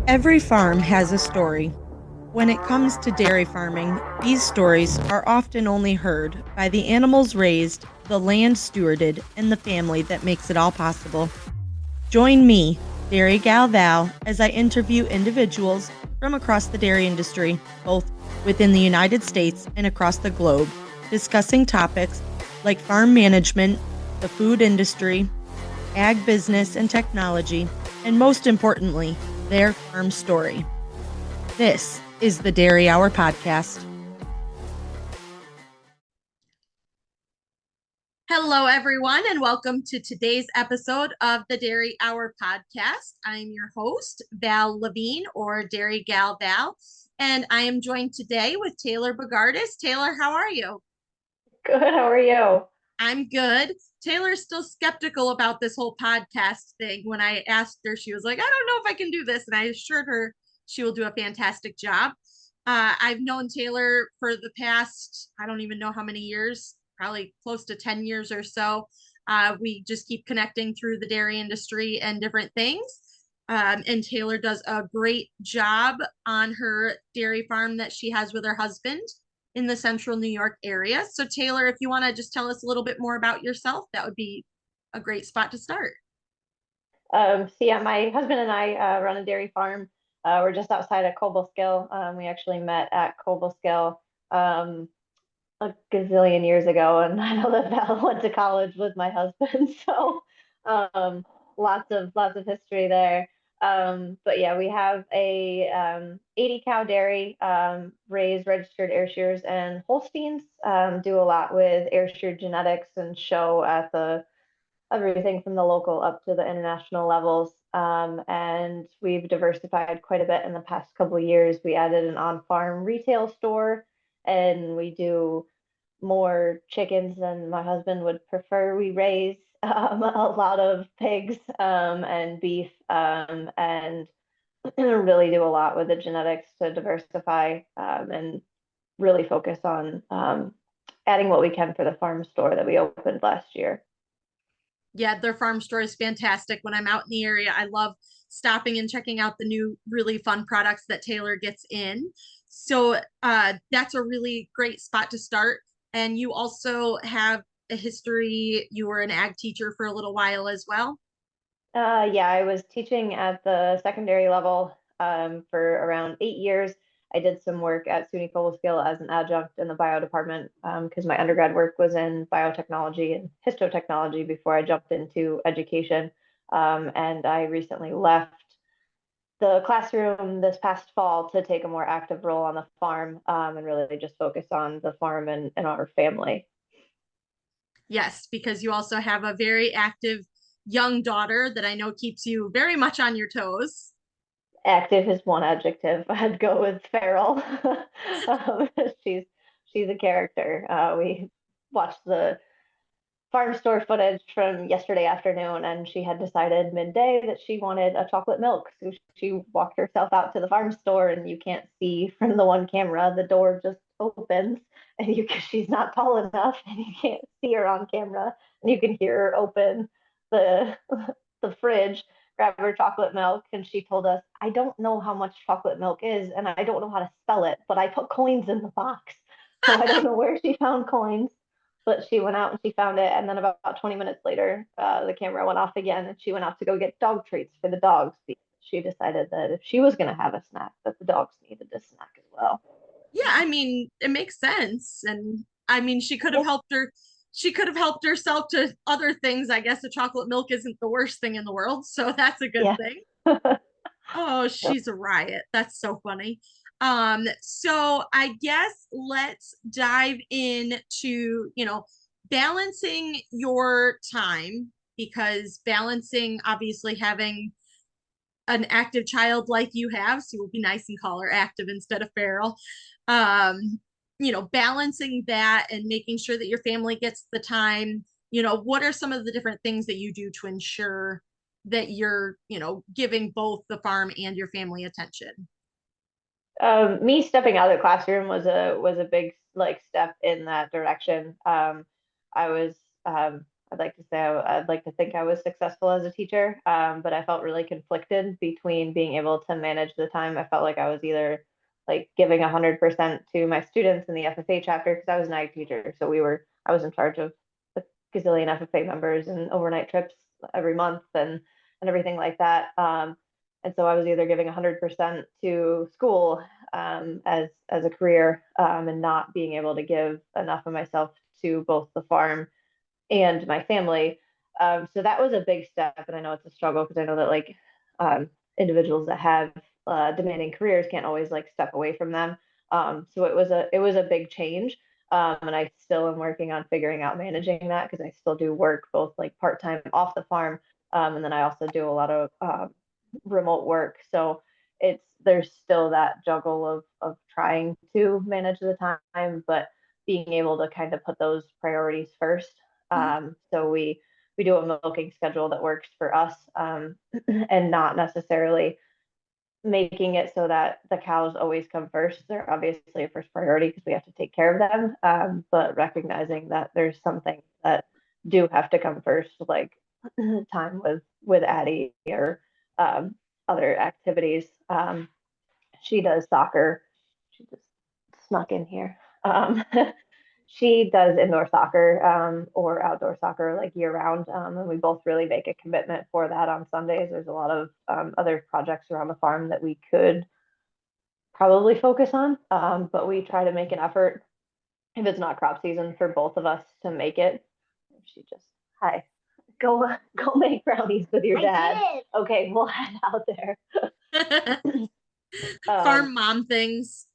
Every farm has a story. When it comes to dairy farming, these stories are often only heard by the animals raised, the land stewarded, and the family that makes it all possible. Join me, Dairy Gal Val, as I interview individuals from across the dairy industry, both within the United States and across the globe, discussing topics like farm management, the food industry, ag business and technology, and most importantly, their farm story. This is the Dairy Hour Podcast. Hello, everyone, and welcome to today's episode of the Dairy Hour Podcast. I'm your host, Val Lavigne, or Dairy Gal Val, and I am joined today with Taylor Bogardus. Taylor, how are you? Good. How are you? I'm good. Taylor's still skeptical about this whole podcast thing. When I asked her, she was like, I don't know if I can do this. And I assured her she will do a fantastic job. I've known Taylor for the past, I don't even know how many years, probably close to 10 years or so. We just keep connecting through the dairy industry and different things. And Taylor does a great job on her dairy farm that she has with her husband in the central New York area. So, Taylor, if you want to just tell us a little bit more about yourself, that would be a great spot to start. My husband and I run a dairy farm. We're just outside of Cobleskill. We actually met at Cobleskill a gazillion years ago, and I know that Val went to college with my husband, so um, lots of history there. But yeah, we have a 80 cow dairy, raised registered Ayrshires and Holsteins. Do a lot with Ayrshire genetics and show at the everything from the local up to the international levels. And we've diversified quite a bit in the past couple of years. We added an on-farm retail store, and we do more chickens than my husband would prefer. We raise a lot of pigs and beef, and really do a lot with the genetics to diversify, and really focus on adding what we can for the farm store that we opened last year. Yeah, their farm store is fantastic. When I'm out in the area, I love stopping and checking out the new, really fun products that Taylor gets in. So that's a really great spot to start. And you also have a history, you were an ag teacher for a little while as well. Yeah, I was teaching at the secondary level for around 8 years. I did some work at SUNY Cobleskill as an adjunct in the bio department because my undergrad work was in biotechnology and histotechnology before I jumped into education. And I recently left the classroom this past fall to take a more active role on the farm, and really just focus on the farm and our family. Yes, because you also have a very active young daughter that I know keeps you very much on your toes. Active is one adjective. I'd go with feral. um, she's she's a character. We watched the farm store footage from yesterday afternoon, and she had decided midday that she wanted a chocolate milk. So she walked herself out to the farm store, and you can't see from the one camera. The door just opens, and she's not tall enough, and you can't see her on camera, and you can hear her open the the fridge, grab her chocolate milk, and she told us, I don't know how much chocolate milk is, and I don't know how to spell it, but I put coins in the box. So I don't know where she found coins, but she went out and she found it. And then about 20 minutes later, the camera went off again, and she went out to go get dog treats for the dogs because she decided that if she was going to have a snack, that the dogs needed a snack as well. Yeah, I mean, it makes sense. And I mean, Yeah. she could have helped herself to other things. I guess the chocolate milk isn't the worst thing in the world, so that's a good Yeah. thing. Oh, she's a riot. That's so funny. So I guess let's dive into, balancing your time because balancing obviously having an active child like you have, so we'll be nice and call her active instead of feral. Um, balancing that and making sure that your family gets the time. What are some of the different things that you do to ensure that you're, giving both the farm and your family attention? Me stepping out of the classroom was a big like step in that direction. I was I'd like to say I'd like to think I was successful as a teacher, but I felt really conflicted between being able to manage the time. I felt like I was either like giving 100% to my students in the FFA chapter because I was an ag teacher, so I was in charge of a gazillion FFA members and overnight trips every month and everything like that. And so I was either giving 100% to school as a career and not being able to give enough of myself to both the farm and my family. So that was a big step, and I know it's a struggle because I know that like individuals that have demanding careers can't always like step away from them. So it was a big change, and I still am working on figuring out managing that because I still do work both like part time off the farm, and then I also do a lot of remote work. So there's still that juggle of trying to manage the time, but being able to kind of put those priorities first. So we do a milking schedule that works for us, and not necessarily making it so that the cows always come first. They're obviously a first priority because we have to take care of them, but recognizing that there's some things that do have to come first, like time with Addie or um, other activities. She does soccer. She just snuck in here. She does indoor soccer or outdoor soccer like year round, and we both really make a commitment for that on Sundays. There's a lot of other projects around the farm that we could probably focus on, but we try to make an effort if it's not crop season for both of us to make it. She just hi, go make brownies with your dad. Okay, we'll head out there. Um, Farm mom things.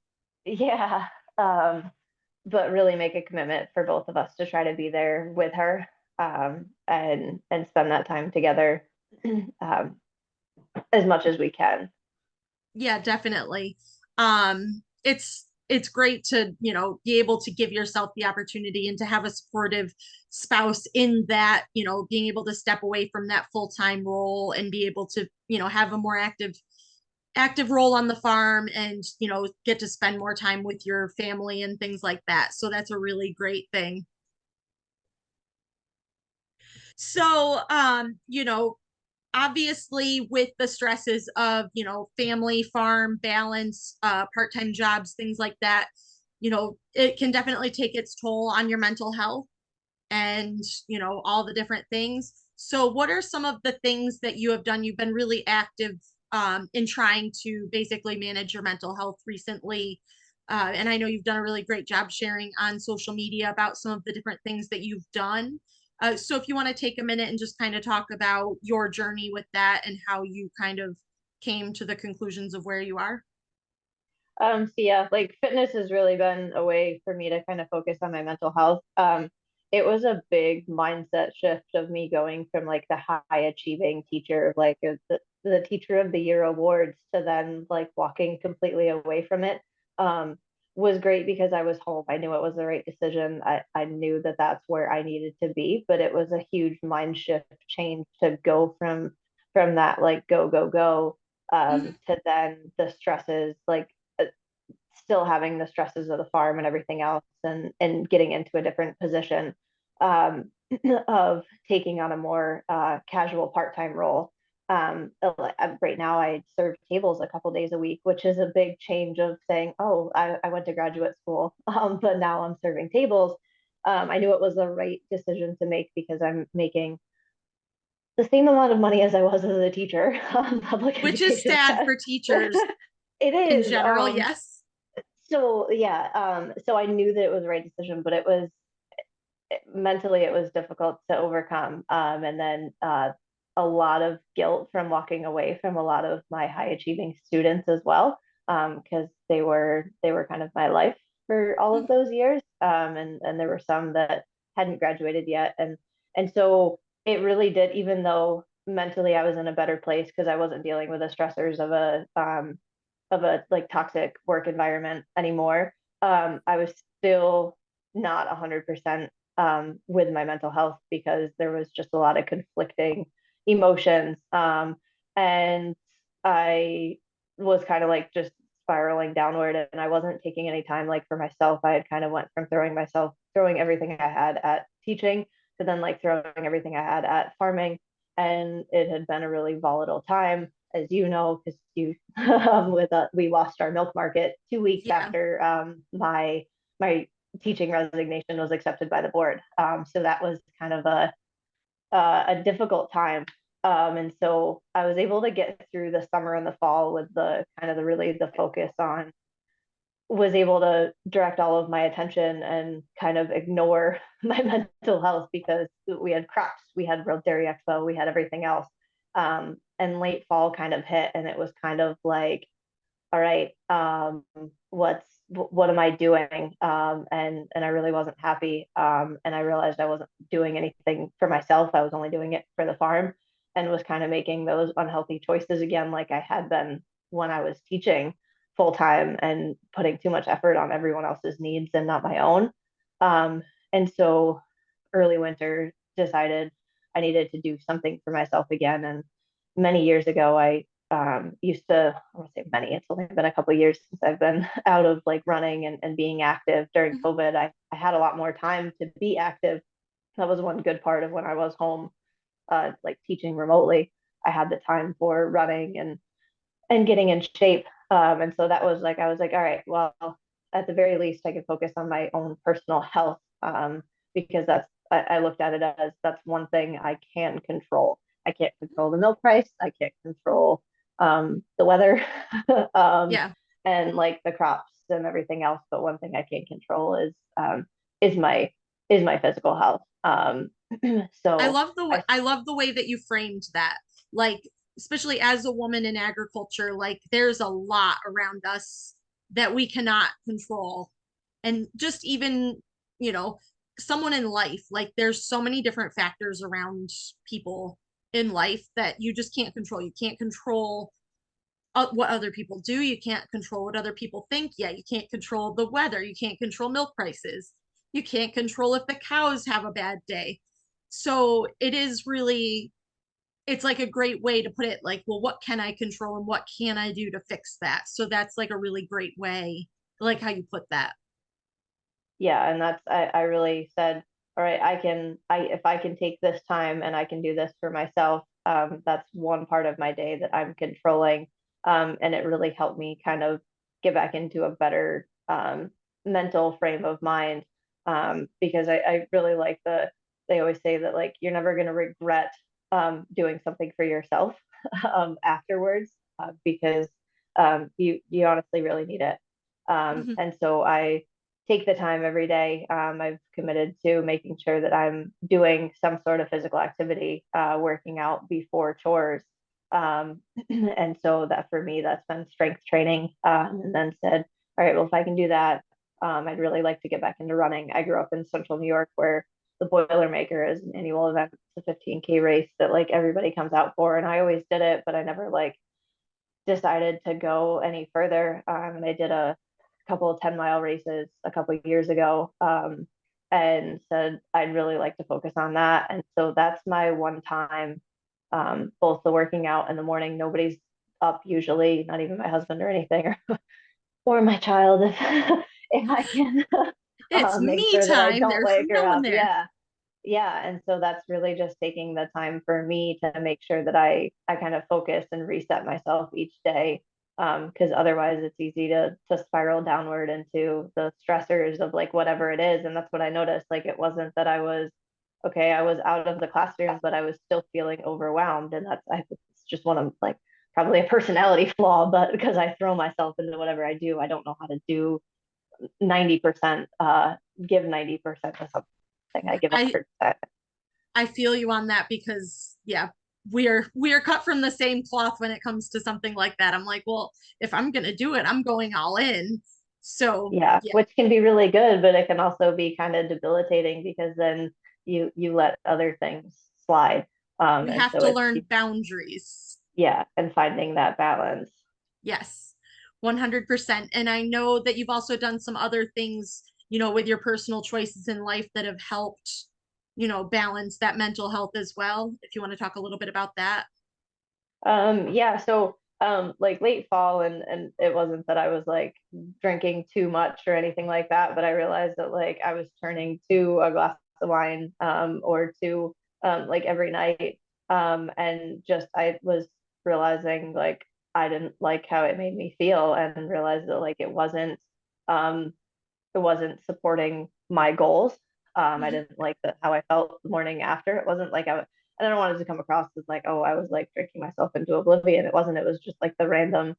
yeah, but really make a commitment for both of us to try to be there with her, and spend that time together um, as much as we can. Yeah, definitely. It's great to, be able to give yourself the opportunity and to have a supportive spouse in that, being able to step away from that full-time role and be able to, have a more active role on the farm and, get to spend more time with your family and things like that. So that's a really great thing. So, obviously with the stresses of family farm balance, part-time jobs, things like that, it can definitely take its toll on your mental health and all the different things. So what are some of the things that you have done? You've been really active in trying to basically manage your mental health recently, and I know you've done a really great job sharing on social media about some of the different things that you've done. So if you want to take a minute and just kind of talk about your journey with that and how you kind of came to the conclusions of where you are. So yeah, like fitness has really been a way for me to kind of focus on my mental health. It was a big mindset shift of me going from like the high achieving teacher, like the teacher of the year awards, to then like walking completely away from it. Was great because I was home. I knew it was the right decision. I knew that that's where I needed to be, but it was a huge mind shift change to go from that like go go go to then the stresses like still having the stresses of the farm and everything else, and getting into a different position um, of taking on a more casual part-time role. Right now I serve tables a couple days a week, which is a big change of saying, oh, I went to graduate school, but now I'm serving tables. I knew it was the right decision to make because I'm making the same amount of money as I was as a teacher on public Which is education sad test. for teachers It in is. general, yes. So yeah, so I knew that it was the right decision, but it was mentally it was difficult to overcome. And then a lot of guilt from walking away from a lot of my high achieving students as well, because they were kind of my life for all of those years. And there were some that hadn't graduated yet, and so it really did. Even though mentally I was in a better place because I wasn't dealing with the stressors of a like toxic work environment anymore. I was still not 100% with my mental health because there was just a lot of conflicting emotions. And I was kind of like just spiraling downward, and I wasn't taking any time like for myself. I had kind of went from throwing everything I had at teaching but then like throwing everything I had at farming. And it had been a really volatile time, as you know, because you we lost our milk market 2 weeks Yeah. after my teaching resignation was accepted by the board. So that was kind of a difficult time. And so I was able to get through the summer and the fall with the kind of the focus on, was able to direct all of my attention and kind of ignore my mental health, because we had crops, we had World Dairy Expo, we had everything else. And late fall kind of hit, and it was kind of like, all right, what am I doing? And I really wasn't happy. And I realized I wasn't doing anything for myself. I was only doing it for the farm, and was kind of making those unhealthy choices again, like I had been when I was teaching full time and putting too much effort on everyone else's needs and not my own. And so early winter decided I needed to do something for myself again. And many years ago, I used to, I won't say many, it's only been a couple of years since I've been out of like running and being active. During Mhm. COVID, I had a lot more time to be active. That was one good part of when I was home, like teaching remotely. I had the time for running and getting in shape. And so that was like, I was like, all right, well, at the very least, I could focus on my own personal health, because I looked at it as that's one thing I can control. I can't control the milk price. I can't control the weather, um, Yeah. and like the crops and everything else. But one thing I can control is my is my physical health. So I I love the way that you framed that. Like, especially as a woman in agriculture, like there's a lot around us that we cannot control. And just even, you know, someone in life, like there's so many different factors around people in life that you just can't control. You can't control what other people do. You can't control what other people think. Yeah, you can't control the weather. You can't control milk prices. You can't control if the cows have a bad day. So it is really, it's like a great way to put it, like, well, what can I control and what can I do to fix that? So that's like a really great way, like how you put that. yeah, and that's I really said, all right, I if I can take this time and I can do this for myself, that's one part of my day that I'm controlling. And it really helped me kind of get back into a better mental frame of mind. Because I really like they always say that like you're never going to regret doing something for yourself afterwards, because you honestly really need it. Mhm. And so I take the time every day. I've committed to making sure that I'm doing some sort of physical activity, working out before chores. And so that for me, that's been strength training. And then said, all right, well, if I can do that, I'd really like to get back into running. I grew up in central New York, where the Boilermaker is an annual event. It's a 15K race that like everybody comes out for. And I always did it, but I never like decided to go any further. And I did a couple of 10-mile races a couple of years ago, and said I'd really like to focus on that. And so that's my one time, both the working out in the morning. Nobody's up usually, not even my husband or anything, or my child, if I can It's make me sure that I time. don't There's wake her no one up. there. Yeah, yeah. And so that's really just taking the time for me to make sure that I kind of focus and reset myself each day. Because otherwise it's easy to spiral downward into the stressors of like whatever it is. And that's what I noticed. Like it wasn't that I was okay, I was out of the classroom, but I was still feeling overwhelmed. And it's just one of like probably a personality flaw, but because I throw myself into whatever I do, I don't know how to do 90%, give 90% to something. I give I 100%. I feel you on that because yeah, we are cut from the same cloth when it comes to something like that. I'm like, well, if I'm gonna do it, I'm going all in. So Yeah, yeah, which can be really good, but it can also be kind of debilitating because then you let other things slide. we And have so to it's learn boundaries. yeah, and finding that balance. Yes, 100%. And I know that you've also done some other things, with your personal choices in life that have helped, balance that mental health as well. If you want to talk a little bit about that. Yeah, so like late fall, and it wasn't that I was like drinking too much or anything like that, but I realized that like I was turning to a glass of wine, or two, like every night. And just I was realizing like I didn't like how it made me feel, and realized that like um it wasn't supporting my goals. I Mhm. didn't like how I felt the morning after. It wasn't like I don't want it to come across as like, oh, I was like drinking myself into oblivion. It wasn't. It was just like the random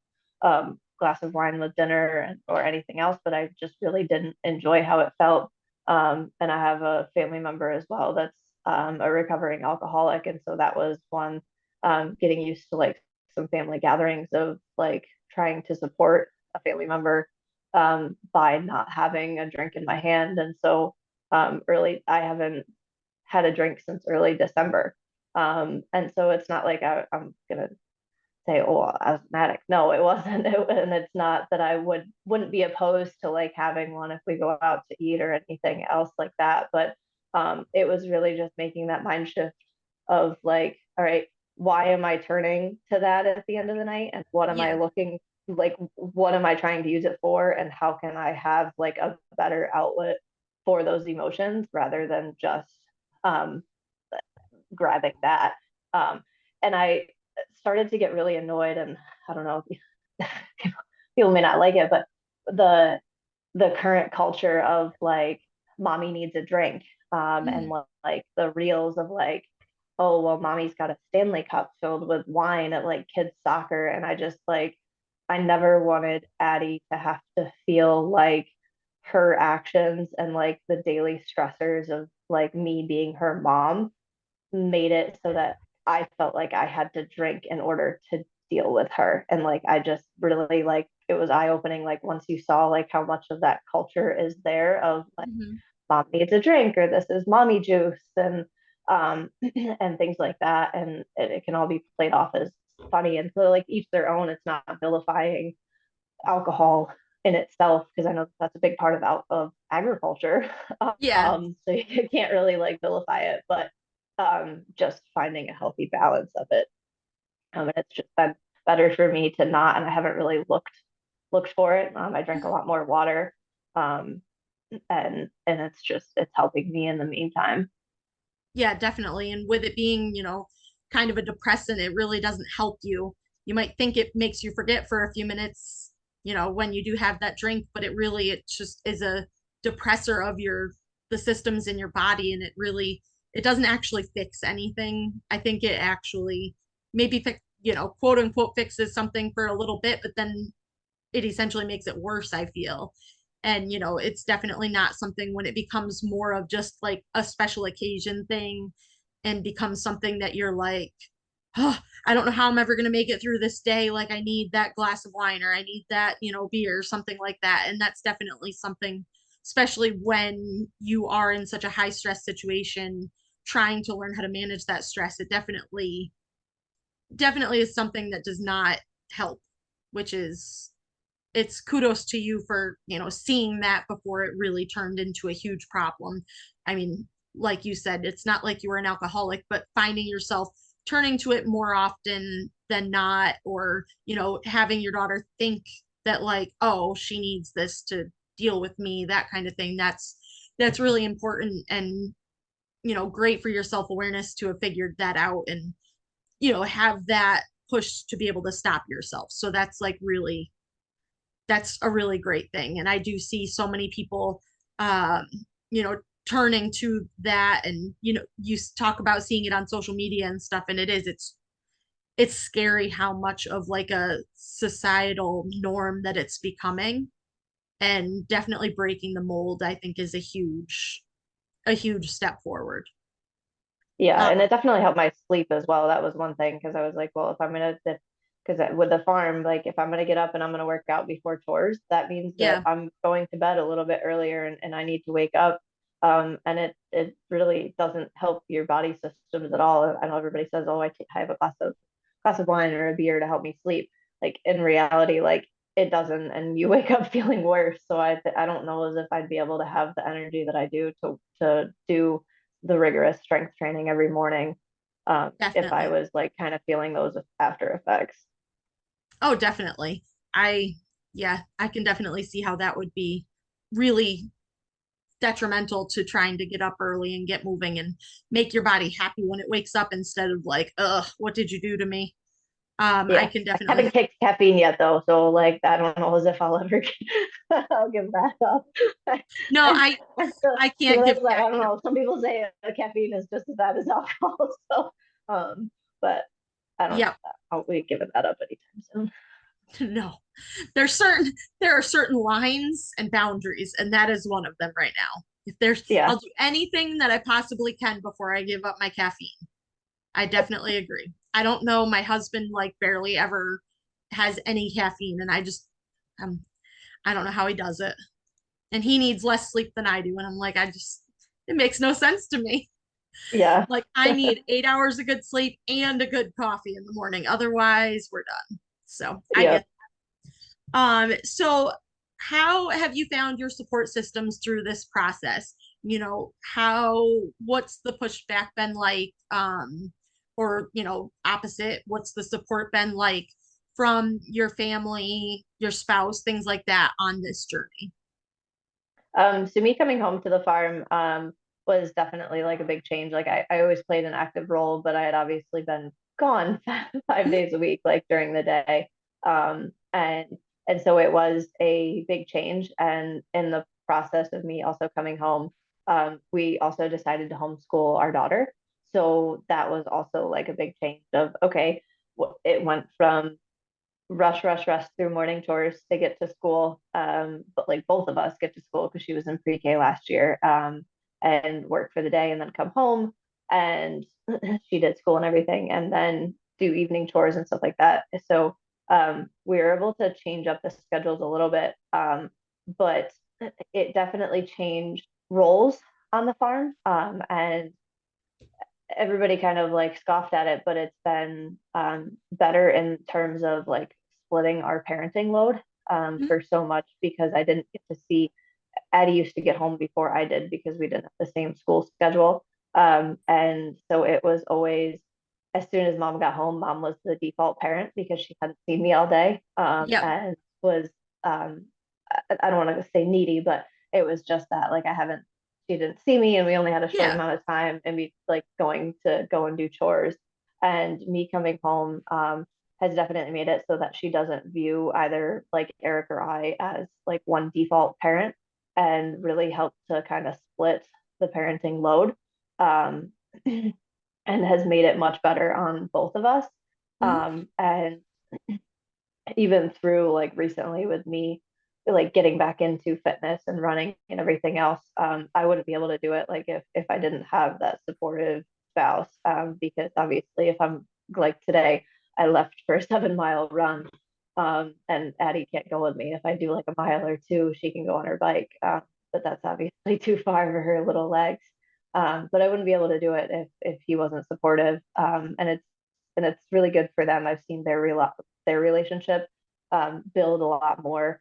glass of wine with dinner or anything else. But I just really didn't enjoy how it felt. And I have a family member as well that's a recovering alcoholic, and so that was one, getting used to like some family gatherings of like trying to support a family member, by not having a drink in my hand. And so I haven't had a drink since early December. And so it's not like I'm gonna say, oh, I was an addict. No, it wasn't. And it's not that I wouldn't be opposed to like having one if we go out to eat or anything else like that. But it was really just making that mind shift of like, all right, why am I turning to that at the end of the night? And what am I Yeah. looking like? What am I trying to use it for? And how can I have like a better outlet for those emotions rather than just um, grabbing that? Um, and I started to get really annoyed, and I don't know, people may not like it, but the current culture of like mommy needs a drink, and Mhm. like the reels of like, oh well, mommy's got a Stanley Cup filled with wine at like kids soccer, and I just like I never wanted Addie to have to feel like her actions and like the daily stressors of like me being her mom made it so that I felt like I had to drink in order to deal with her. And like I just really like it was eye opening, like once you saw like how much of that culture is there of like Mhm. mom needs a drink or this is mommy juice, and and things like that. And it can all be played off as funny. And so like each their own, it's not vilifying alcohol in itself, because I know that's a big part of agriculture. Yeah. So you can't really like vilify it, but just finding a healthy balance of it. And it's just been better for me to not, and I haven't really looked for it. I drink a lot more water, um, and it's helping me in the meantime. Yeah, definitely. And with it being, kind of a depressant, it really doesn't help you. You might think it makes you forget for a few minutes, when you do have that drink, but it just is a depressor of the systems in your body. And it doesn't actually fix anything. I think it actually maybe quote unquote fixes something for a little bit, but then it essentially makes it worse, I feel. And, it's definitely not something when it becomes more of just like a special occasion thing and becomes something that you're like, oh, I don't know how I'm ever going to make it through this day. Like, I need that glass of wine or I need that, beer or something like that. And that's definitely something, especially when you are in such a high stress situation, trying to learn how to manage that stress. It definitely is something that does not help, which is it's kudos to you for seeing that before it really turned into a huge problem. I mean, like you said, it's not like you were an alcoholic, but finding yourself turning to it more often than not, or having your daughter think that like, oh, she needs this to deal with me, that kind of thing. That's really important, and great for your self-awareness to have figured that out, and have that push to be able to stop yourself. So that's a really great thing. And I do see so many people, um, you know, turning to that. And, you talk about seeing it on social media and stuff. And it's scary how much of like a societal norm that it's becoming. And definitely breaking the mold, I think, is a huge step forward. Yeah, and Uh, it definitely helped my sleep as well. That was one thing, because I was like, well, if I'm gonna, because with the farm, like if I'm gonna get up and I'm gonna work out before chores, that means that yeah, I'm going to bed a little bit earlier, and I need to wake up. And it really doesn't help your body systems at all. I know everybody says, oh, I have a glass of wine or a beer to help me sleep. Like in reality, like it doesn't, and you wake up feeling worse. So I don't know as if I'd be able to have the energy that I do to do the rigorous strength training every morning, if I definitely. was like kind of feeling those after effects. Oh, definitely. I, yeah, I can definitely see how that would be really detrimental to trying to get up early and get moving and make your body happy when it wakes up instead of like, ugh, what did you do to me? I Yeah, can I definitely, haven't kicked caffeine yet though, so like I don't know as if I'll ever I'll give that up. no, I, I I feel can't give like I don't caffeine. know. Some people say caffeine is just as bad as alcohol, so but I don't Yeah, know that I'll be giving that up anytime soon. no, there are certain lines and boundaries, and that is one of them right now. If there's, Yeah, I'll do anything that I possibly can before I give up my caffeine. I definitely agree. I don't know. My husband like barely ever has any caffeine, and um, I don't know how he does it. And he needs less sleep than I do, and I'm like, it makes no sense to me. yeah, Like I need 8 hours of good sleep and a good coffee in the morning. Otherwise, we're done. So I yeah. get. So how have you found your support systems through this process? What's the pushback been like? Or, opposite, what's the support been like from your family, your spouse, things like that on this journey? So me coming home to the farm was definitely like a big change. Like I always played an active role, but I had obviously been gone 5 days a week, like during the day. And so it was a big change. And in the process of me also coming home, we also decided to homeschool our daughter. So that was also like a big change of okay, it went from rush through morning chores to get to school. But like both of us get to school because she was in pre-K last year, and work for the day and then come home and she did school and everything and then do evening chores and stuff like that. So we were able to change up the schedules a little bit. But it definitely changed roles on the farm. And everybody kind of like scoffed at it, but it's been better in terms of like splitting our parenting load Mhm. for so much because I didn't get to see Addie used to get home before I did because we didn't have the same school schedule. And so it was always as soon as mom got home, mom was the default parent because she hadn't seen me all day, Yep. and was um, I don't want to say needy, but it was just that like I haven't she didn't see me and we only had a short Yeah. amount of time and we like going to go and do chores and me coming home has definitely made it so that she doesn't view either like Eric or I as like one default parent and really helped to kind of split the parenting load, um, and has made it much better on both of us. Mhm. And even through like recently with me like getting back into fitness and running and everything else, I wouldn't be able to do it like if I didn't have that supportive spouse, because obviously if I'm like today I left for a 7 mile run, and Addie can't go with me. If I do like a mile or two she can go on her bike, but that's obviously too far for her little legs. But I wouldn't be able to do it if he wasn't supportive, and it's really good for them. I've seen their relationship build a lot more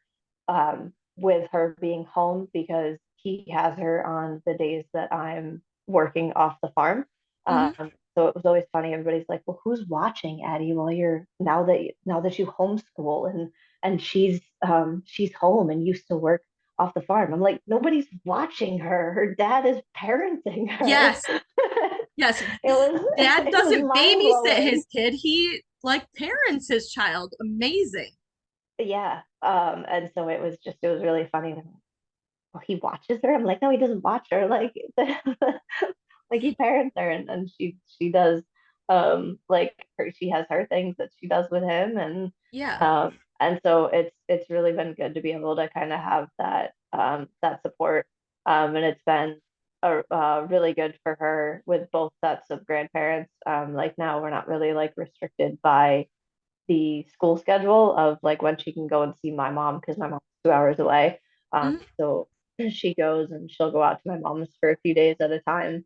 with her being home because he has her on the days that I'm working off the farm. Mhm. So it was always funny. Everybody's like, "Well, who's watching Addie while you're now that you homeschool and she's home and used to work off the farm?" I'm like, nobody's watching her. Her dad is parenting her. Yes. Yes. Dad It was doesn't mind babysit blowing. his kid. He like parents his child. Amazing. Yeah. And so it was really funny. Well, he watches her. I'm like, no, he doesn't watch her. Like, like he parents her, and she does, like she has her things that she does with him, Yeah. and so it's really been good to be able to kind of have that support, and it's been really good for her with both sets of grandparents. Like now we're not really like restricted by the school schedule of like when she can go and see my mom because my mom's 2 hours away. Mhm. So she goes and she'll go out to my mom's for a few days at a time.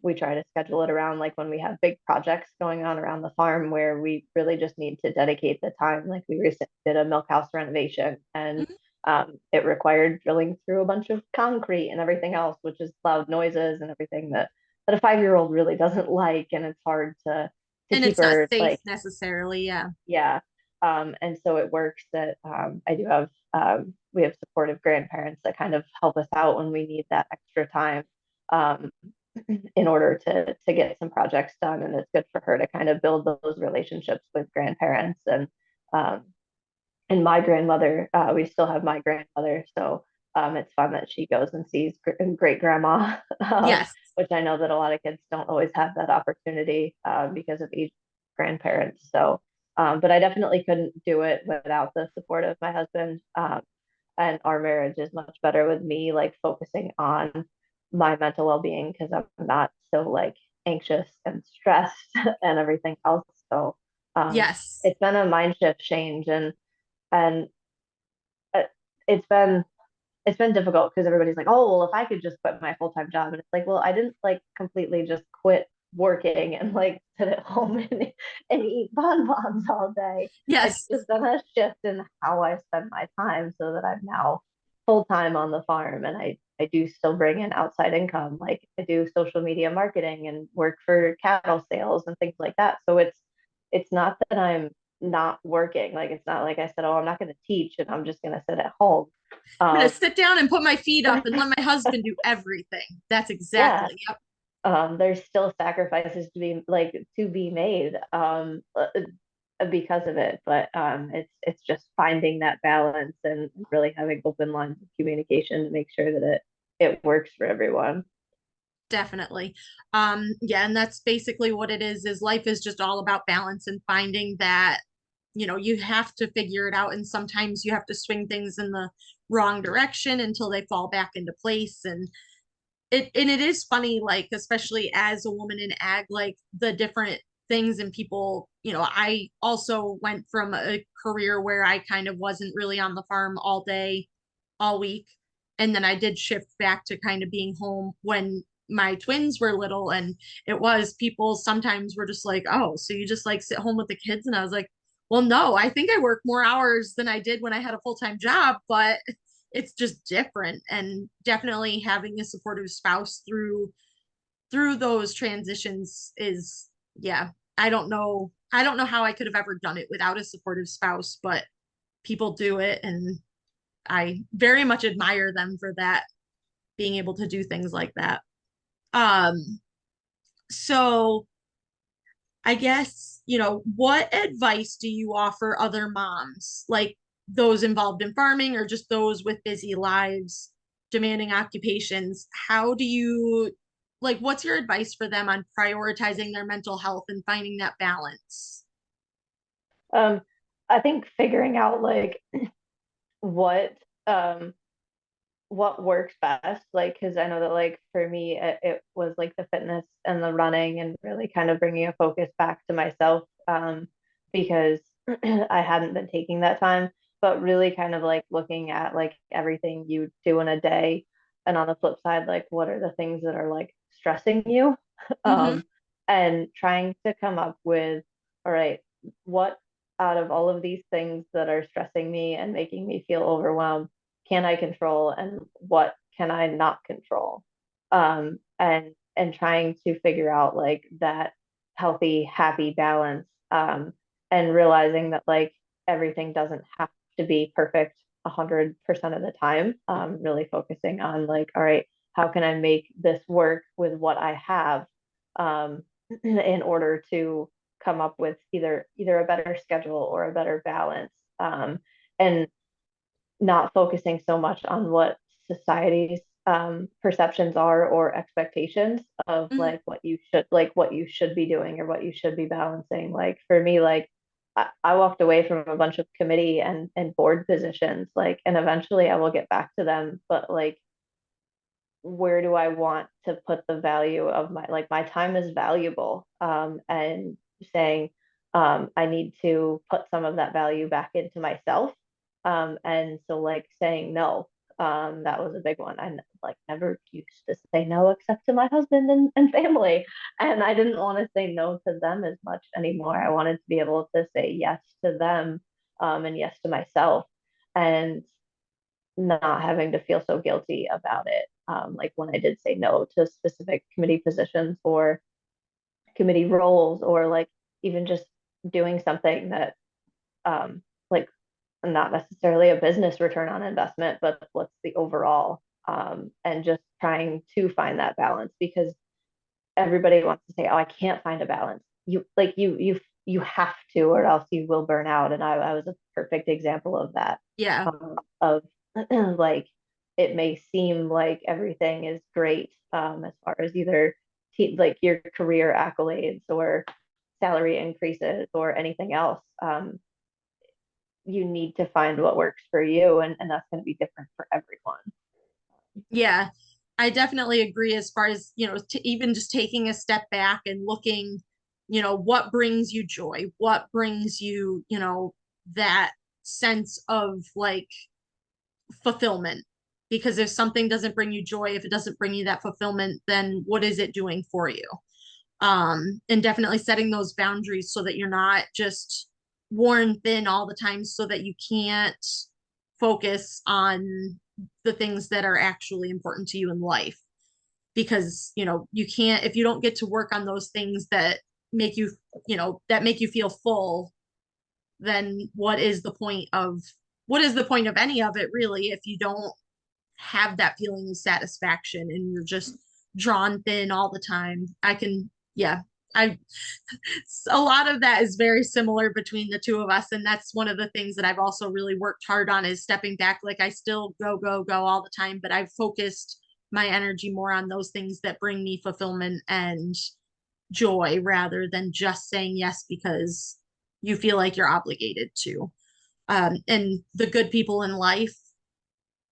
We try to schedule it around like when we have big projects going on around the farm where we really just need to dedicate the time. Like we recently did a milk house renovation and Mhm. it required drilling through a bunch of concrete and everything else, which is loud noises and everything that a 5 year old really doesn't like, and it's hard to And keep it's not her safe like necessarily. Yeah. yeah. And so it works that I do have we have supportive grandparents that kind of help us out when we need that extra time um, in order to get some projects done. And it's good for her to kind of build those relationships with grandparents um, and my grandmother. We still have my grandmother, so it's fun that she goes and sees great grandma, Yes. which I know that a lot of kids don't always have that opportunity because of aged grandparents. So, but I definitely couldn't do it without the support of my husband. And our marriage is much better with me like focusing on my mental well-being because I'm not so like anxious and stressed and everything else. So Yes. it's been a mind shift change, and uh, it's been it's been difficult because everybody's like, oh, well, if I could just quit my full-time job. And it's like, well, I didn't like completely just quit working and like sit at home and eat bonbons all day. It's Yes. just been a shift in how I spend my time so that I'm now full-time on the farm, and I do still bring in outside income. Like I do social media marketing and work for cattle sales and things like that. So it's not that I'm not working. Like it's not like I said, oh, I'm not going to teach and I'm just going to sit at home. I'm going to Um, sit down and put my feet up and let my husband do everything. That's yeah, exactly. Yep. there's still sacrifices to be made because of it, but it's just finding that balance and really having open lines of communication to make sure that it works for everyone. Definitely. Yeah, and that's basically what it is life is just all about balance and finding that, you have to figure it out. And sometimes you have to swing things in the wrong direction until they fall back into place. And it is funny, like, especially as a woman in ag, like the different things and people, I also went from a career where I kind of wasn't really on the farm all day, all week. And then I did shift back to kind of being home when my twins were little. And it was people sometimes were just like, oh, so you just like sit home with the kids? And I was like, well, no, I think I work more hours than I did when I had a full-time job, but it's just different. And definitely having a supportive spouse through those transitions is, yeah, I don't know how I could have ever done it without a supportive spouse, but people do it, and I very much admire them for that, being able to do things like that. So I guess, what advice do you offer other moms, like those involved in farming or just those with busy lives, demanding occupations? How do you, like, what's your advice for them on prioritizing their mental health and finding that balance? Um, I think figuring out like what um what works best, like because I know that like for me it was like the fitness and the running and really kind of bringing a focus back to myself because I hadn't been taking that time, but really kind of like looking at like everything you do in a day, and on the flip side like what are the things that are like stressing you Mm-hmm. um and trying to come up with, all right, what out of all of these things that are stressing me and making me feel overwhelmed can I control and what can I not control? And trying to figure out like that healthy, happy balance, and realizing that like everything doesn't have to be perfect 100% of the time. Really focusing on like, all right, how can I make this work with what I have, um, in order to come up with either a better schedule or a better balance. And not focusing so much on what society's perceptions are or expectations of Mm-hmm. like what you should be doing or what you should be balancing. Like for me, like I walked away from a bunch of committee and board positions, like, and eventually I will get back to them, but like where do I want to put the value of my time is valuable, and saying I need to put some of that value back into myself, and so like saying no, that was a big one. I like never used to say no except to my husband and family, and I didn't want to say no to them as much anymore. I wanted to be able to say yes to them, and yes to myself, and not having to feel so guilty about it. Like when I did say no to specific committee positions or committee roles, or like even just doing something that like not necessarily a business return on investment, but what's the overall, and just trying to find that balance, because everybody wants to say, oh, I can't find a balance. You have to, or else you will burn out. And I was a perfect example of that. Yeah. Of like, it may seem like everything is great, as far as either like your career accolades or salary increases or anything else. You need to find what works for you, and that's going to be different for everyone. Yeah, I definitely agree as far as, even just taking a step back and looking, what brings you joy, what brings you, that sense of like fulfillment. Because if something doesn't bring you joy, if it doesn't bring you that fulfillment, then what is it doing for you? And definitely setting those boundaries so that you're not just worn thin all the time, so that you can't focus on the things that are actually important to you in life. Because you can't, if you don't get to work on those things that make you, that make you feel full, then what is the point of any of it really, if you don't have that feeling of satisfaction and you're just drawn thin all the time. Yeah, I, a lot of that is very similar between the two of us. And that's one of the things that I've also really worked hard on, is stepping back. Like, I still go all the time, but I've focused my energy more on those things that bring me fulfillment and joy, rather than just saying yes because you feel like you're obligated to. And the good people in life,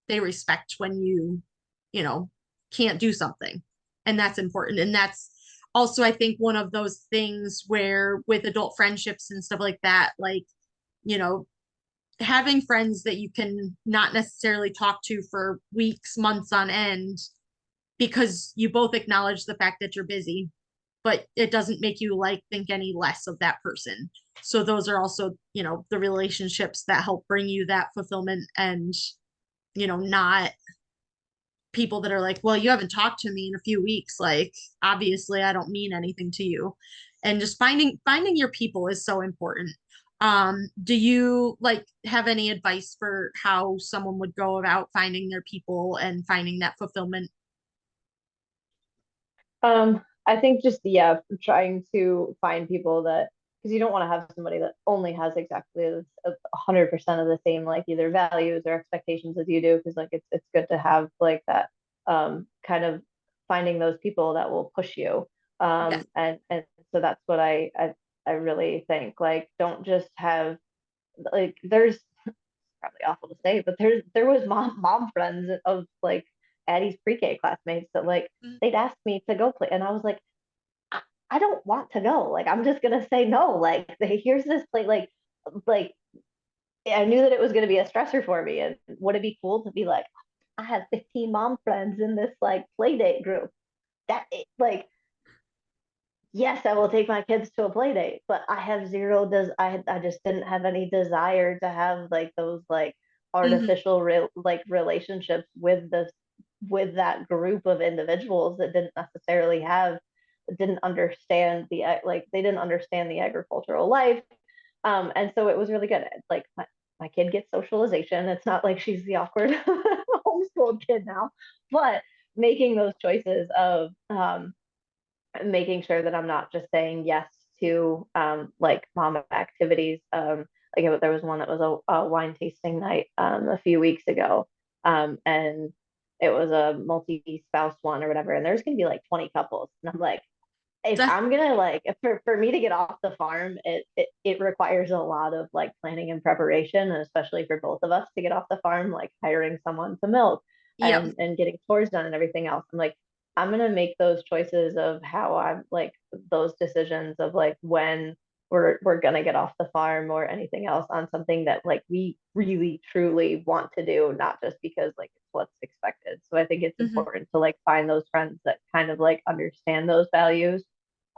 they respect when you know, can't do something. And that's important. And that's also, I think, one of those things where with adult friendships and stuff like that, like, you know, having friends that you can not necessarily talk to for weeks, months on end, because you both acknowledge the fact that you're busy, but it doesn't make you like think any less of that person. So those are also, the relationships that help bring you that fulfillment, and, not people that are like, well, you haven't talked to me in a few weeks. Like, obviously I don't mean anything to you. And just finding your people is so important. Do you like have any advice for how someone would go about finding their people and finding that fulfillment? I think just, yeah, trying to find people that, because you don't want to have somebody that only has exactly 100% of the same, like, either values or expectations as you do, because like it's good to have like that, kind of finding those people that will push you. Yes. And so that's what I really think. Like, don't just have, like, there's probably awful to say, but there was mom friends of like Addie's pre-K classmates that, like, Mhm. they'd ask me to go play, and I was like, I don't want to go. Like, I'm just gonna say no. Like, here's this play. Like I knew that it was gonna be a stressor for me, and would it be cool to be like, I have 15 mom friends in this like play date group? Like, yes, I will take my kids to a play date, but I have zero. I just didn't have any desire to have like those like Mhm. artificial like relationships with that group of individuals that didn't understand like, they didn't understand the agricultural life. And so it was really good. Like, my kid gets socialization. It's not like she's the awkward homeschooled kid now, but making those choices of, making sure that I'm not just saying yes to, like, mom activities. Like, there was one that was a wine tasting night, a few weeks ago, and it was a multi-spouse one or whatever, and there's gonna be like 20 couples, and I'm like, if Def- I'm gonna, like, for me to get off the farm, it requires a lot of like planning and preparation, and especially for both of us to get off the farm, like hiring someone to milk yep. and getting chores done and everything else. I'm like, I'm gonna make those choices of how I'm like, those decisions of like when we're gonna get off the farm or anything else, on something that like we really truly want to do, not just because like it's what's expected. So I think it's Mhm. important to like find those friends that kind of like understand those values,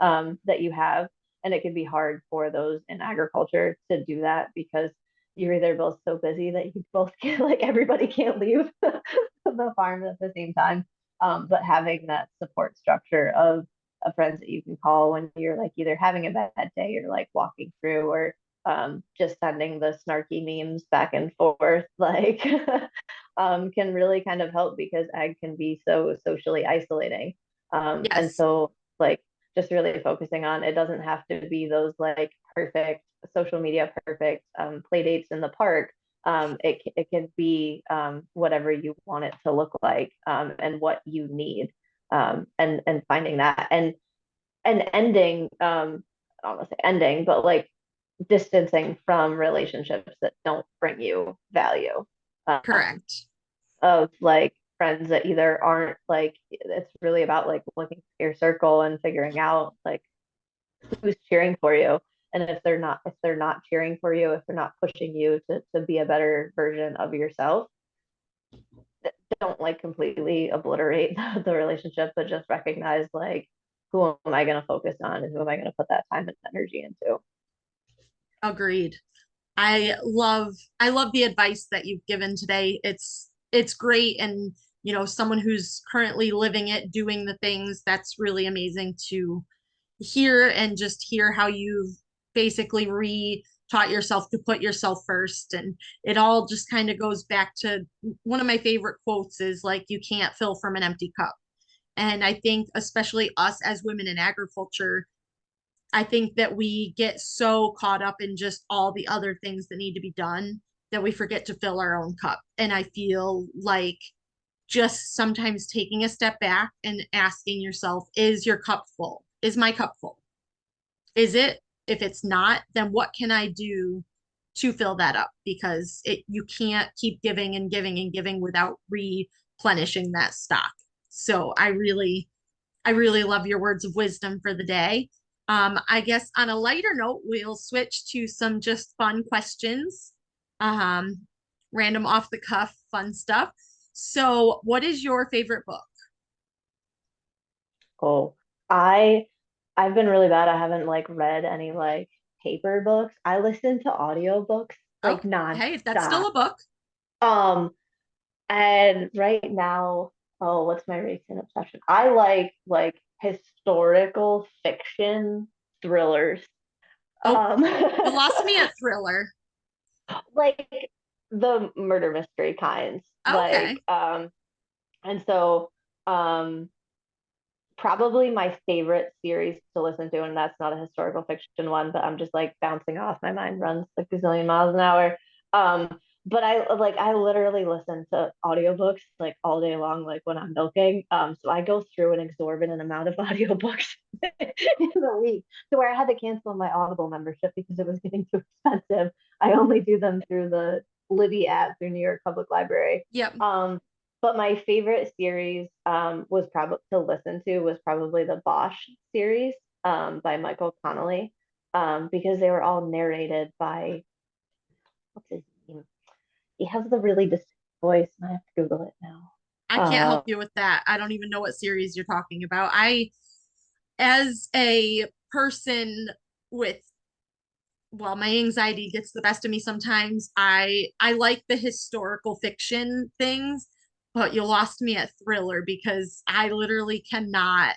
that you have. And it can be hard for those in agriculture to do that, because you're either both so busy that you both can't, like, everybody can't leave the farm at the same time. But having that support structure of friends that you can call when you're like either having a bad day or like walking through, or just sending the snarky memes back and forth, like, can really kind of help because ag can be so socially isolating. And Yes. so, like, just really focusing on it doesn't have to be those like perfect social media perfect play dates in the park. It can be whatever you want it to look like, and what you need, and finding that, and ending, I don't want to say ending, but like distancing from relationships that don't bring you value, um, Correct. of like friends that either aren't like, it's really about like looking at your circle and figuring out like who's cheering for you. And if they're not cheering for you, if they're not pushing you to be a better version of yourself, don't like completely obliterate the relationship, but just recognize like, who am I going to focus on and who am I going to put that time and energy into? Agreed. I love the advice that you've given today. It's great, and someone who's currently living it, doing the things, that's really amazing to hear, and just hear how you've basically re-taught yourself to put yourself first. And it all just kind of goes back to one of my favorite quotes is like, you can't fill from an empty cup. And I think especially us as women in agriculture, I think that we get so caught up in just all the other things that need to be done that we forget to fill our own cup. And I feel like just sometimes taking a step back and asking yourself, is your cup full? Is my cup full? Is it? If it's not, then what can I do to fill that up? Because you can't keep giving and giving and giving without replenishing that stock. So I really love your words of wisdom for the day. I guess on a lighter note, we'll switch to some just fun questions, um, random off the cuff fun stuff. So, what is your favorite book? Oh, I I've been really bad. I haven't like read any like paper books. I listen to audiobooks Oh, like hey, that's still nonstop. a book. Um, and right now, oh, what's my recent obsession? I like historical fiction thrillers. Oh, Um, you lost me at thriller. like the murder mystery kinds. Okay. And so um probably my favorite series to listen to, and that's not a historical fiction one, but I'm just like bouncing off. My mind runs like a gazillion miles an hour. But I literally listen to audiobooks like all day long, like when I'm milking. So I go through an exorbitant amount of audiobooks in a week to where I had to cancel my Audible membership because it was getting too expensive. I only do them through the Libby app through New York Public Library. Yep. But my favorite series, was probably to listen to was probably the Bosch series, by Michael Connolly, because they were all narrated by, what's his name? He has the really distinct voice, and I have to Google it now. I can't Uh, help you with that. I don't even know what series you're talking about. As a person with, well, my anxiety gets the best of me sometimes. I like the historical fiction things, but you lost me at thriller because I literally cannot.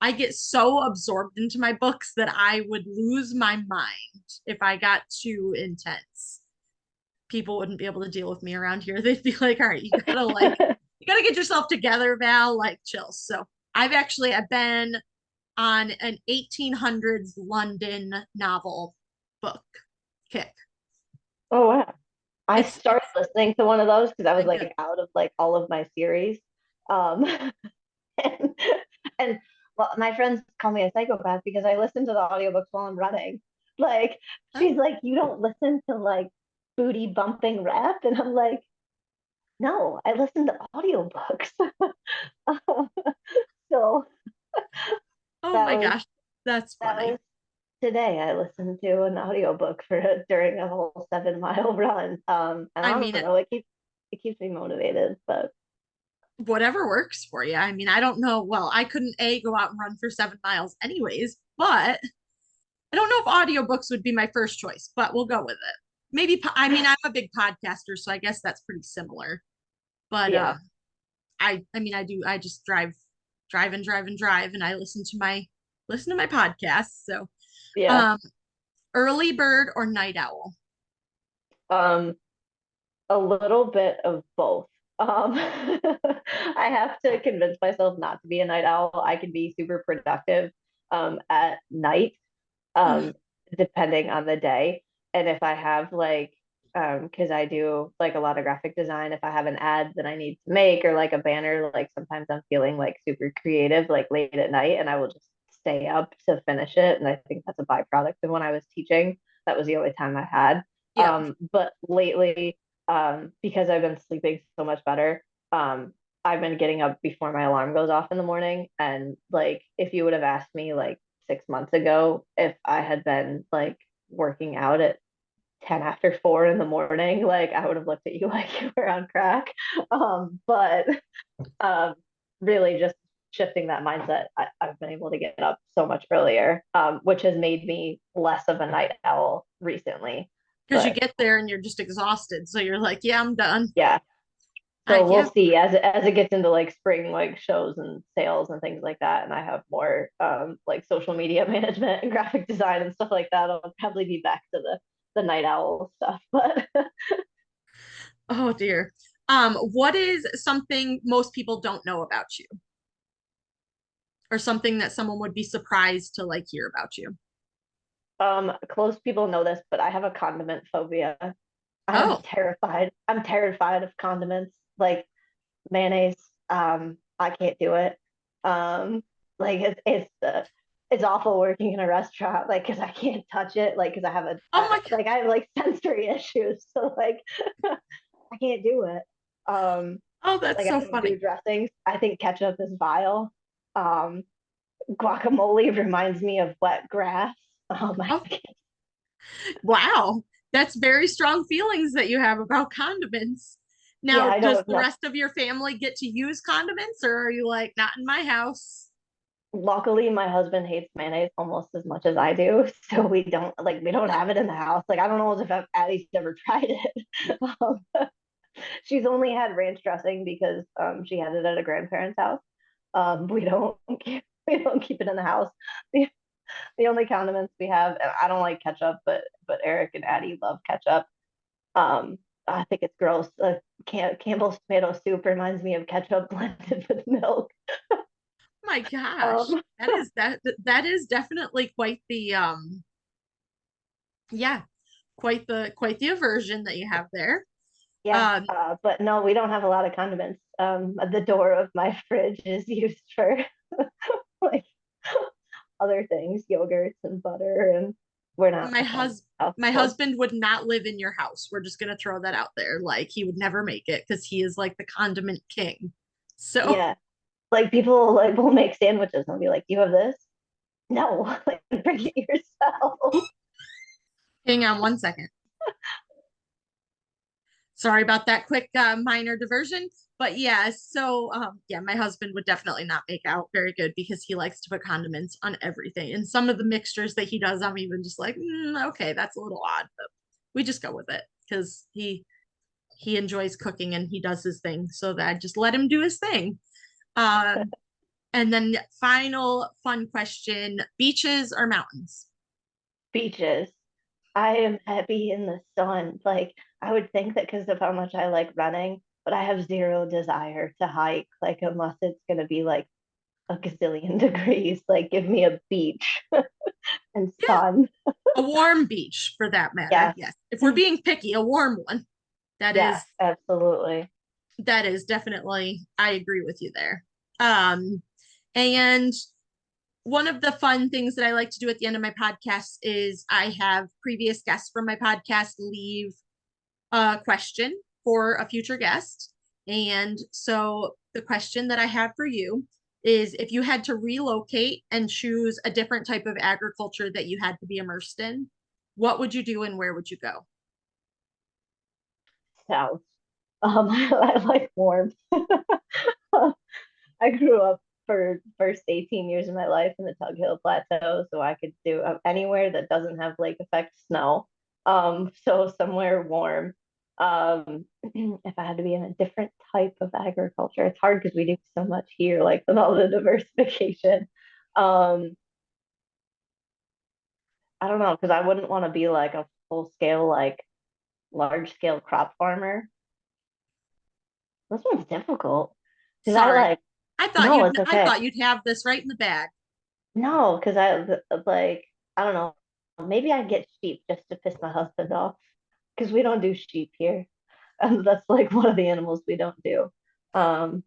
I get so absorbed into my books that I would lose my mind if I got too intense. People wouldn't be able to deal with me around here. They'd be like, "All right, you gotta get yourself together, Val, like chill." So I've been on an 1800s London novel book kick. oh wow. I started It's listening to one of those because I was really good. like out of like all of my series. Um, and, and well, my friends call me a psychopath because I listen to the audiobooks while I'm running. Like, Huh? she's like, you don't listen to like booty bumping rap, and I'm like, no, I listen to audiobooks. So Oh that my was gosh, that's that funny. was today. I listened to an audiobook for during a whole 7 mile run. And I I mean, don't know, it keeps me motivated, but whatever works for you. I mean, I don't know. Well, I couldn't go out and run for 7 miles anyways, but I don't know if audiobooks would be my first choice, but we'll go with it. Maybe, I mean, I'm a big podcaster, so I guess that's pretty similar. But yeah, I mean, I just drive and drive and drive, and I listen to my podcasts. So, yeah. um, Early bird or night owl? Um, a little bit of both. I have to convince myself not to be a night owl. I can be super productive at night, Mm. um, depending on the day. And if I have like, because I do like a lot of graphic design, if I have an ad that I need to make or like a banner, like sometimes I'm feeling like super creative, like late at night, and I will just stay up to finish it. And I think that's a byproduct of when I was teaching. That was the only time I had. Yep. But lately, because I've been sleeping so much better, I've been getting up before my alarm goes off in the morning. And like, if you would have asked me like 6 months ago if I had been like working out at 10 after 4 in the morning, like I would have looked at you like you were on crack. But um, really just shifting that mindset, I've been able to get up so much earlier, which has made me less of a night owl recently. Because you But get there and you're just exhausted. So you're like, yeah, I'm done. yeah, so we'll Yeah. see as it gets into like spring like shows and sales and things like that, and I have more like social media management and graphic design and stuff like that. I'll probably be back to the night owl stuff. But Oh dear. What is something most people don't know about you, or something that someone would be surprised to like hear about you? close people know this, but I have a condiment phobia. Oh, I'm terrified of condiments, like mayonnaise. I can't do it. Um, like it's awful working in a restaurant, like because I can't touch it, like because oh my God. I have like sensory issues, so like I can't do it. Um, Oh, that's like I so don't do funny. dressings. I think ketchup is vile. Um, Guacamole reminds me of wet grass. I Oh, wow. That's very strong feelings that you have about condiments. yeah, Now, I does don't the know. rest of your family get to use condiments, or are you like, not in my house? Luckily, my husband hates mayonnaise almost as much as I do, so we don't have it in the house. Like I don't know if Addie's ever tried it. Um, she's only had ranch dressing because she had it at a grandparent's house. We don't we don't keep it in the house. The, the only condiments we have, and I don't like ketchup, but Eric and Addie love ketchup. Um, I think it's gross. Campbell's tomato soup reminds me of ketchup blended with milk. My gosh. Um, That is definitely quite the yeah, quite the aversion that you have there. yeah, Um, but no, we don't have a lot of condiments. The door of my fridge is used for like other things, yogurts and butter, and we're not my a condiment hus my household. husband would not live in your house. We're just gonna throw that out there. Like he would never make it because he is like the condiment king. So Yeah, like people like will make sandwiches and I'll be like, "You have this?" No, like bring it yourself. hang on one second. Sorry about that quick minor diversion. But yeah, so yeah, my husband would definitely not make out very good because he likes to put condiments on everything. And some of the mixtures that he does, I'm even just like, okay, that's a little odd, but we just go with it because he enjoys cooking and he does his thing. So that I just let him do his thing. Um, and then final fun question: beaches or mountains? Beaches. I am happy in the sun. Like I would think that because of how much I like running, but I have zero desire to hike. Like unless it's gonna be like a gazillion degrees. Like give me a beach and Yeah, sun. a warm beach for that matter. Yes. Yes. If we're being picky, a warm one. That Yes, is absolutely. that is definitely, I agree with you there. Um, and one of the fun things that I like to do at the end of my podcast is I have previous guests from my podcast leave a question for a future guest. And so the question that I have for you is if you had to relocate and choose a different type of agriculture that you had to be immersed in, what would you do and where would you go? South. I like warmth. I grew up for first 18 years of my life in the Tug Hill Plateau, so I could do anywhere that doesn't have lake effect snow. So somewhere warm. If I had to be in a different type of agriculture, it's hard because we do so much here, like with all the diversification. Um, I don't know, because I wouldn't want to be like a full scale, like large scale crop farmer. This one's difficult because I Sorry. like, I thought no, you'd it's I okay. thought you'd have this right in the bag. No, because like, I don't know. Maybe I get sheep just to piss my husband off because we don't do sheep here. And that's like one of the animals we don't do. Um,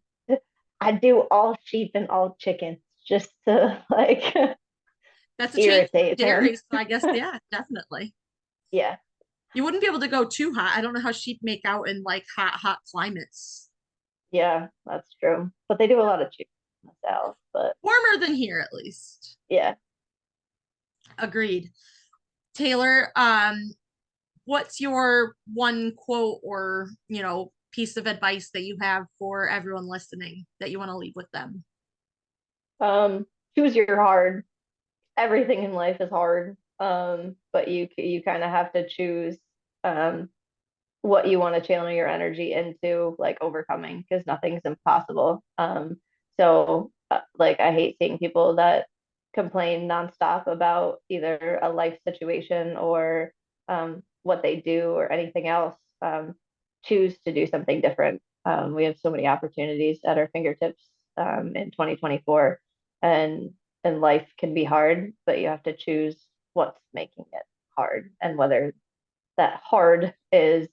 I do all sheep and all chickens just to like That's a change from irritate him. dairy, so I guess yeah, definitely. Yeah, You wouldn't be able to go too hot. I don't know how sheep make out in like hot climates. yeah, that's true. But they do a lot of chicken in the south. But Warmer than here, at least. yeah. Agreed. Taylor, what's your one quote or, piece of advice that you have for everyone listening that you want to leave with them? Um, choose your hard. Everything in life is hard. But you kind of have to choose um what you want to channel your energy into, like overcoming, because nothing's impossible. So like I hate seeing people that complain nonstop about either a life situation or what they do or anything else. Choose to do something different. We have so many opportunities at our fingertips in 2024, and life can be hard, but you have to choose what's making it hard and whether that hard is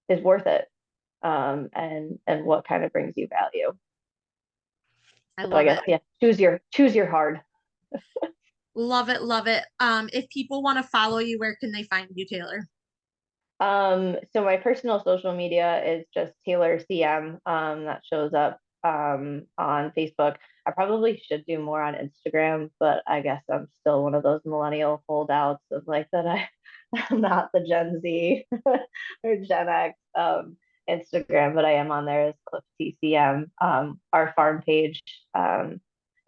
worth it, and what kind of brings you value. I So I love guess it. yeah, choose your hard. Love it, love it. If people want to follow you, where can they find you, Taylor? So my personal social media is just Taylor CM. That shows up on Facebook. I probably should do more on Instagram, but I guess I'm still one of those millennial holdouts of like that I'm not the Gen Z or Gen X Instagram, but I am on there as Cliff TCM. Our farm page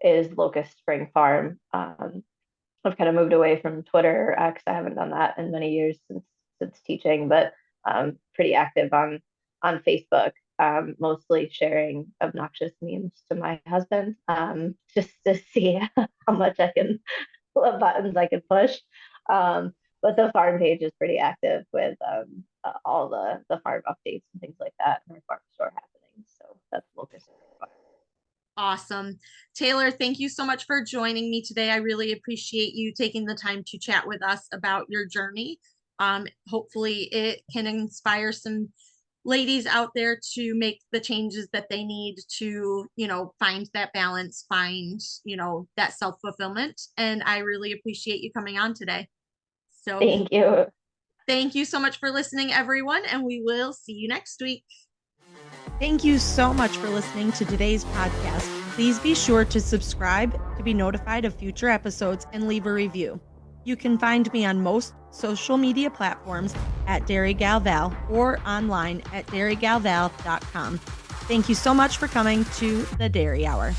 is Locust Spring Farm. I've kind of moved away from Twitter or X. I haven't done that in many years since teaching, but pretty active on Facebook, mostly sharing obnoxious memes to my husband, just to see how much I can, what buttons I can push. But the farm page is pretty active with all the farm updates and things like that, and our farm store happenings. So that's Locust Farm. Awesome. Taylor, thank you so much for joining me today. I really appreciate you taking the time to chat with us about your journey. Hopefully it can inspire some ladies out there to make the changes that they need to, find that balance, find, that self-fulfillment. And I really appreciate you coming on today. So Thank you. thank you so much for listening, everyone, and we will see you next week. Thank you so much for listening to today's podcast. Please be sure to subscribe to be notified of future episodes and leave a review. You can find me on most social media platforms at Dairy Gal Val or online at dairygalval.com. Thank you so much for coming to the Dairy Hour.